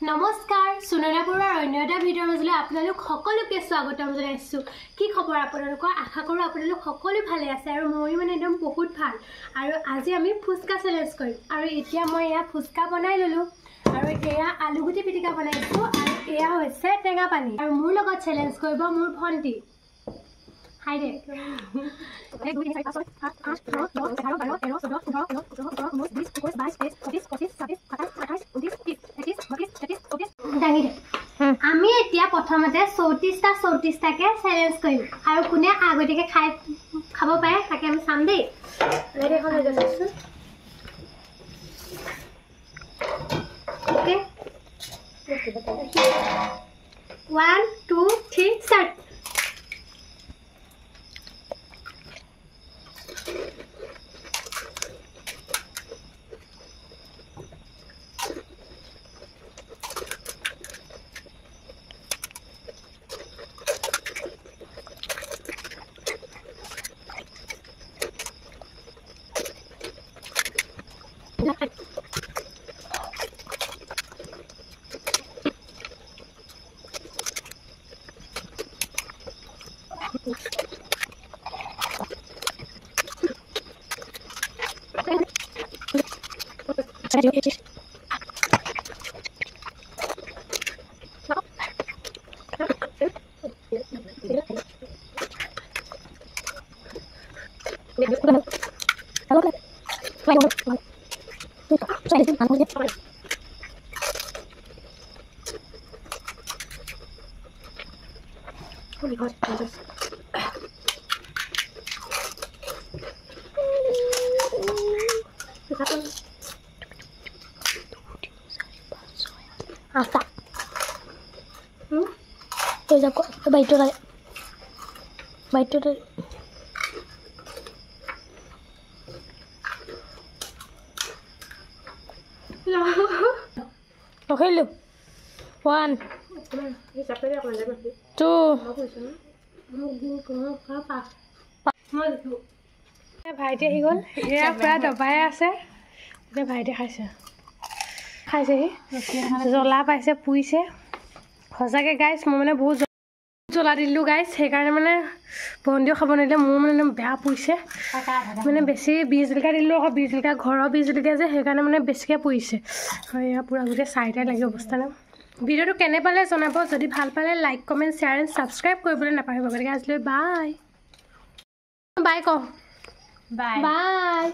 নমস্কাৰ সুননাপুৰৰ অন্য এটা ভিডিঅ'ৰ মাজলৈ আপোনালোক সকলোকে স্বাগতম জনাইছোঁ। কি খবৰ আপোনালোকৰ? আশা কৰোঁ আপোনালোক সকলো ভালে আছে আৰু মই মানে একদম বহুত ভাল। আৰু আজি আমি ফুচকা চেলেঞ্জ কৰিম আৰু এতিয়া মই এয়া ফুচকা বনাই ল'লোঁ আৰু এয়া আলুগুটি পিটিকা বনাইছোঁ আৰু এয়া হৈছে টেঙা পানী আৰু মোৰ লগত চেলেঞ্জ কৰিব মোৰ ভণ্টি। হাই দে 1 2 3 4 5 6 7 8 9 10 11 12 13 14 15 16 17 18 19 20 21 22 23 25 26 27 28 29 30 দাঙি দে। আমি এতিয়া প্ৰথমতে 34টাকে চেলেঞ্জ কৰিম আৰু কোনে আগতীয়াকৈ খাব পাৰে তাকে আমি চাম দেই। ৰেডি হৈ যাওকচোন। Okay 1 2 3 start. Holy God, Jesus. Apa? Tôi ra cái bài tôi đây. Bài tôi đây. Okay, look. 1 2 ভাইটি আহি গ'ল। এয়া পুৰা দবাই আছে। এতিয়া ভাইটি খাইছেহি জ্বলা পাইছে পুৰিছে সঁচাকৈ গাইছ। মই মানে বহুত জ্বলা দিলোঁ গাইছ, সেইকাৰণে মানে ভণ্টিও খাব নোৱাৰিলে। মোৰ মানে একদম বেয়া পুৰিছে, মানে বেছি 20 জলকীয়া দিলোঁ আকৌ 20 জলকীয়া ঘৰৰ 20 জলকীয়া যে সেইকাৰণে মানে বেছিকৈ পুৰিছে। এয়া পূৰা গোটেই চাৰিটাই লাগি অৱস্থা নাই। ভিডিঅ'টো কেনে পালে জনাব, যদি ভাল পালে like comment share and subscribe কৰিবলৈ নাপাহৰিব। গতিকে আজিলৈ বাই বাই কওঁ। Bye bye.